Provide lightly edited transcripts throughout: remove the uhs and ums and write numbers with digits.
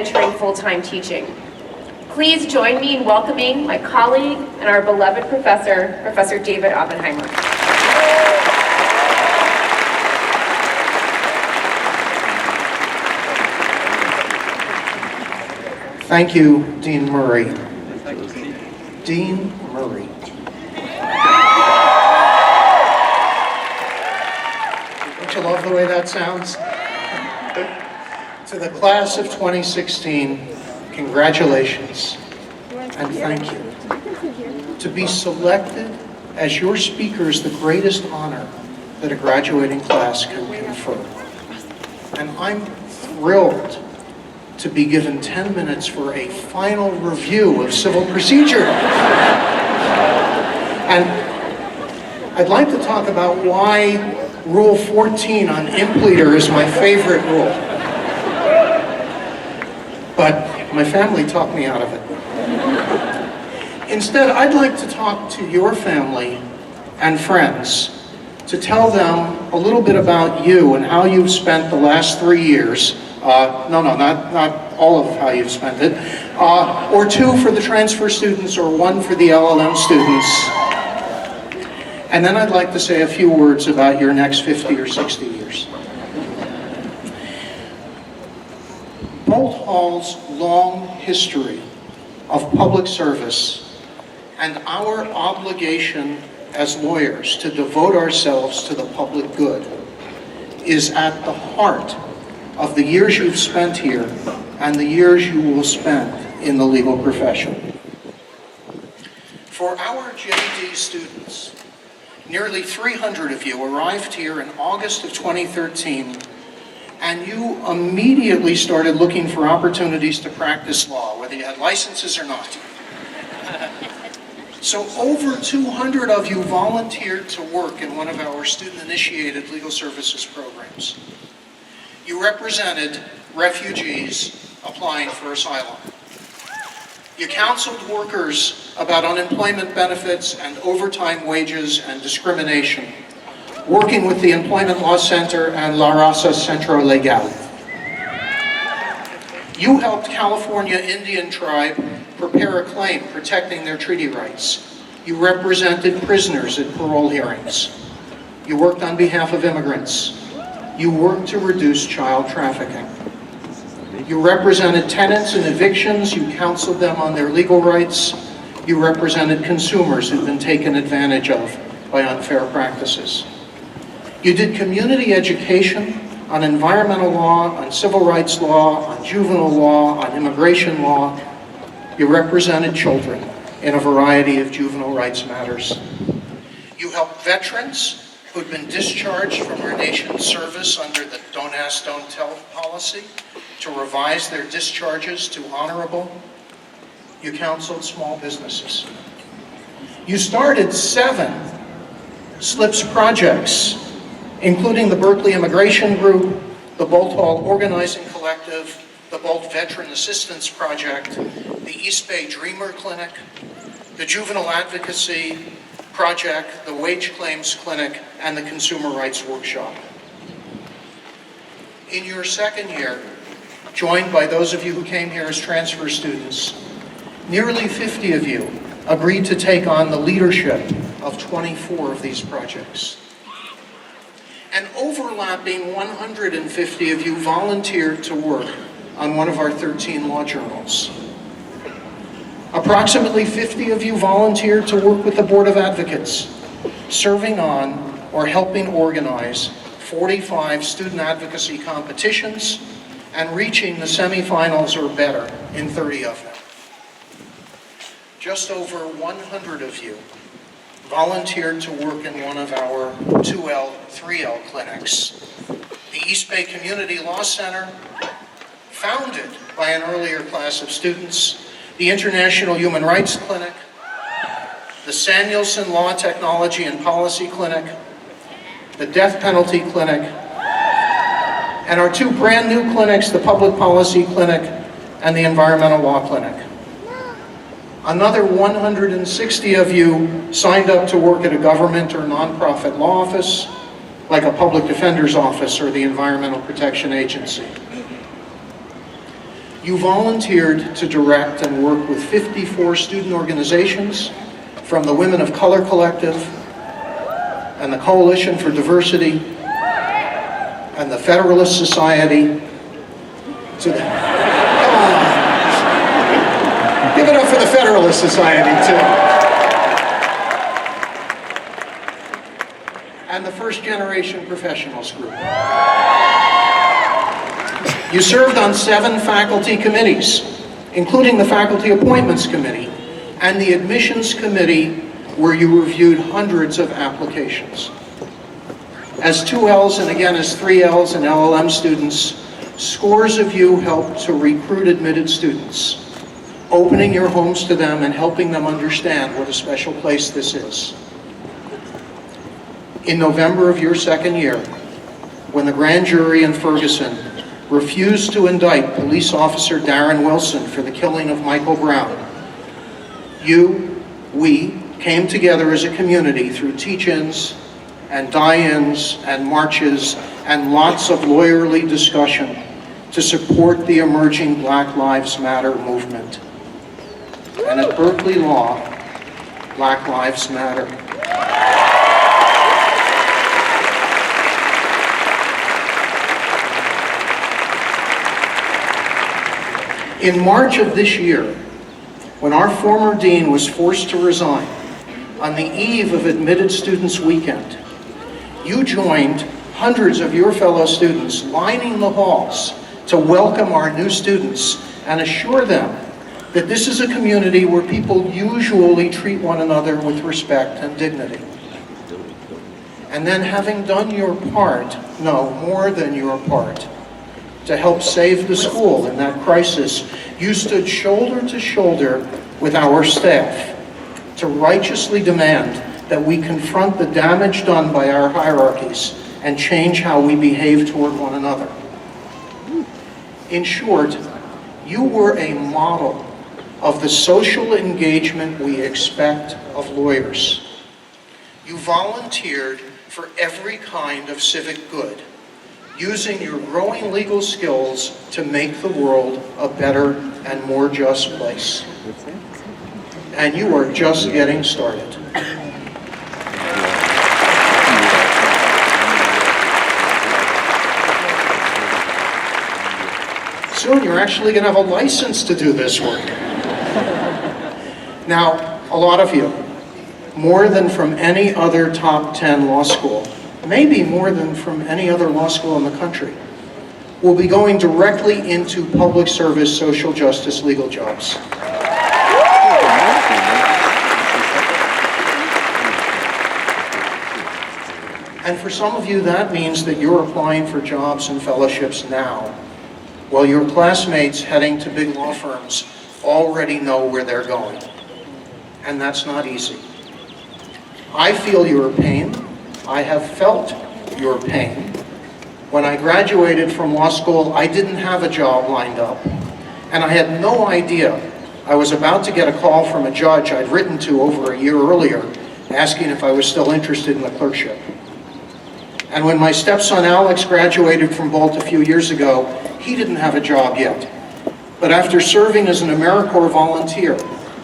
entering full-time teaching. Please join me in welcoming my colleague and our beloved professor, Professor David Oppenheimer. Thank you, Dean Murray. Dean Murray. Don't you love the way that sounds? To the class of 2016, congratulations and thank you. To be selected as your speaker is the greatest honor that a graduating class can confer. And I'm thrilled to be given 10 minutes for a final review of civil procedure. And I'd like to talk about why Rule 14 on impleader is my favorite rule. But my family talked me out of it. Instead, I'd like to talk to your family and friends to tell them a little bit about you and how you've spent the last 3 years. Not all of how you've spent it. Or 2 for the transfer students, or 1 for the LLM students. And then I'd like to say a few words about your next 50 or 60 years. Bolt Hall's long history of public service and our obligation as lawyers to devote ourselves to the public good is at the heart of the years you've spent here and the years you will spend in the legal profession. For our JD students, nearly 300 of you arrived here in August of 2013, and you immediately started looking for opportunities to practice law, whether you had licenses or not. So over 200 of you volunteered to work in one of our student-initiated legal services programs. You represented refugees applying for asylum. You counseled workers about unemployment benefits and overtime wages and discrimination, working with the Employment Law Center and La Raza Centro Legal. You helped California Indian tribe prepare a claim protecting their treaty rights. You represented prisoners at parole hearings. You worked on behalf of immigrants. You worked to reduce child trafficking. You represented tenants in evictions. You counseled them on their legal rights. You represented consumers who've been taken advantage of by unfair practices. You did community education on environmental law, on civil rights law, on juvenile law, on immigration law. You represented children in a variety of juvenile rights matters. You helped veterans who'd been discharged from our nation's service under the Don't Ask, Don't Tell policy to revise their discharges to honorable. You counseled small businesses. You started 7 SLIPS projects, including the Berkeley Immigration Group, the Bolt Hall Organizing Collective, the Bolt Veteran Assistance Project, the East Bay Dreamer Clinic, the Juvenile Advocacy Project, the Wage Claims Clinic, and the Consumer Rights Workshop. In your second year, joined by those of you who came here as transfer students, nearly 50 of you agreed to take on the leadership of 24 of these projects. And overlapping 150 of you volunteered to work on one of our 13 law journals. Approximately 50 of you volunteered to work with the Board of Advocates, serving on or helping organize 45 student advocacy competitions and reaching the semifinals or better in 30 of them. Just over 100 of you volunteered to work in one of our 2L, 3L clinics, the East Bay Community Law Center, founded by an earlier class of students, the International Human Rights Clinic, the Samuelson Law, Technology and Policy Clinic, the Death Penalty Clinic, and our 2 brand new clinics, the Public Policy Clinic and the Environmental Law Clinic. Another 160 of you signed up to work at a government or nonprofit law office, like a public defender's office or the Environmental Protection Agency. You volunteered to direct and work with 54 student organizations, from the Women of Color Collective and the Coalition for Diversity and the Federalist Society to the... Come on. Give it up for the Federalist Society, too. And the First Generation Professionals Group. You served on 7 faculty committees, including the Faculty Appointments Committee and the Admissions Committee, where you reviewed hundreds of applications. As 2Ls and again as 3Ls and LLM students, scores of you helped to recruit admitted students, opening your homes to them and helping them understand what a special place this is. In November of your second year, when the grand jury in Ferguson refused to indict police officer Darren Wilson for the killing of Michael Brown, we came together as a community through teach-ins and die-ins and marches and lots of lawyerly discussion to support the emerging Black Lives Matter movement. And at Berkeley Law, Black Lives Matter. In March of this year, when our former dean was forced to resign on the eve of Admitted Students Weekend, you joined hundreds of your fellow students lining the halls to welcome our new students and assure them that this is a community where people usually treat one another with respect and dignity. And then, having done your part, no, more than your part, to help save the school in that crisis, you stood shoulder to shoulder with our staff to righteously demand that we confront the damage done by our hierarchies and change how we behave toward one another. In short, you were a model of the social engagement we expect of lawyers. You volunteered for every kind of civic good, using your growing legal skills to make the world a better and more just place. And you are just getting started. Soon you're actually going to have a license to do this work. Now, a lot of you, more than from any other top 10 law school, maybe more than from any other law school in the country, will be going directly into public service, social justice, legal jobs. And for some of you, that means that you're applying for jobs and fellowships now, while your classmates heading to big law firms already know where they're going. And that's not easy. I feel your pain. I have felt your pain. When I graduated from law school, I didn't have a job lined up, and I had no idea. I was about to get a call from a judge I'd written to over a year earlier, asking if I was still interested in the clerkship. And when my stepson Alex graduated from Bolt a few years ago, he didn't have a job yet. But after serving as an AmeriCorps volunteer,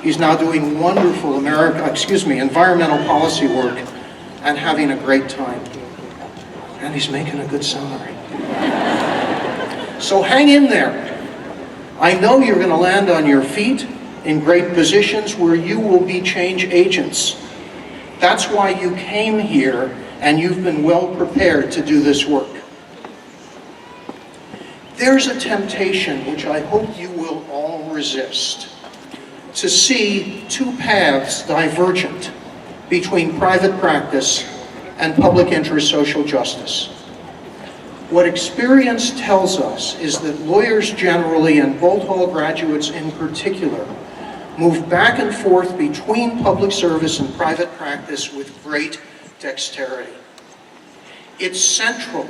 he's now doing wonderful environmental policy work and having a great time. And he's making a good salary. So hang in there. I know you're going to land on your feet in great positions where you will be change agents. That's why you came here, and you've been well prepared to do this work. There's a temptation, which I hope you will all resist, to see two paths divergent between private practice and public interest social justice. What experience tells us is that lawyers generally, and Bolt Hall graduates in particular, move back and forth between public service and private practice with great dexterity. It's central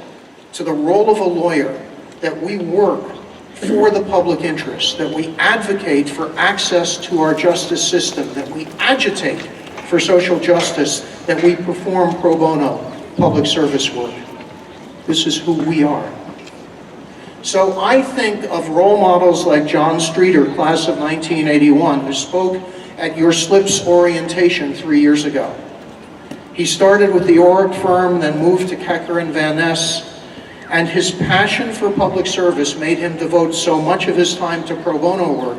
to the role of a lawyer that we work for the public interest, that we advocate for access to our justice system, that we agitate for social justice, that we perform pro bono public service work. This is who we are. So I think of role models like John Streeter, class of 1981, who spoke at your SLIPS orientation 3 years ago. He started with the Oric firm, then moved to Kecker and Van Ness, and his passion for public service made him devote so much of his time to pro bono work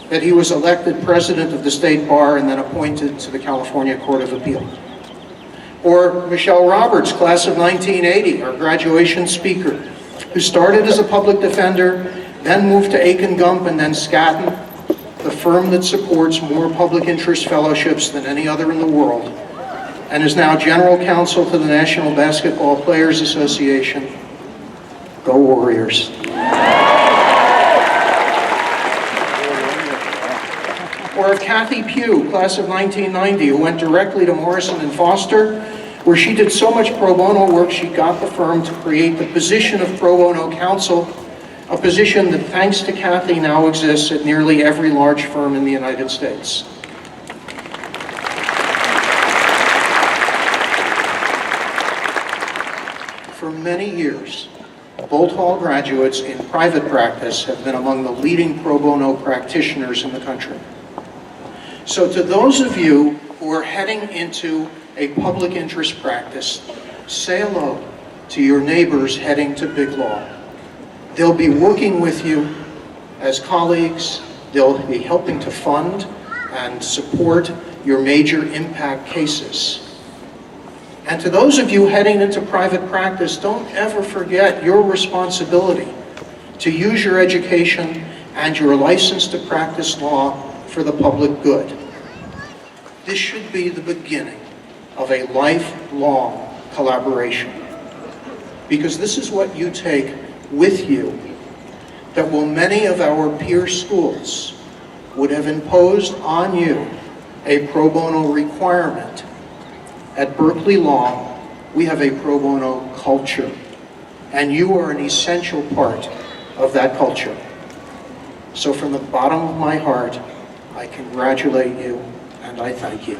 that he was elected president of the state bar and then appointed to the California Court of Appeal. Or Michelle Roberts, class of 1980, our graduation speaker, who started as a public defender, then moved to Aiken Gump and then Skadden, the firm that supports more public interest fellowships than any other in the world, and is now general counsel to the National Basketball Players Association. Go Warriors. Or of Kathy Pugh, class of 1990, who went directly to Morrison and Foster, where she did so much pro bono work she got the firm to create the position of pro bono counsel, a position that, thanks to Kathy, now exists at nearly every large firm in the United States. For many years, Bolt Hall graduates in private practice have been among the leading pro bono practitioners in the country. So to those of you who are heading into a public interest practice, say hello to your neighbors heading to big law. They'll be working with you as colleagues. They'll be helping to fund and support your major impact cases. And to those of you heading into private practice, don't ever forget your responsibility to use your education and your license to practice law for the public good. This should be the beginning of a lifelong collaboration, because this is what you take with you that while many of our peer schools would have imposed on you a pro bono requirement, at Berkeley Law, we have a pro bono culture, and you are an essential part of that culture. So from the bottom of my heart, I congratulate you and I thank you.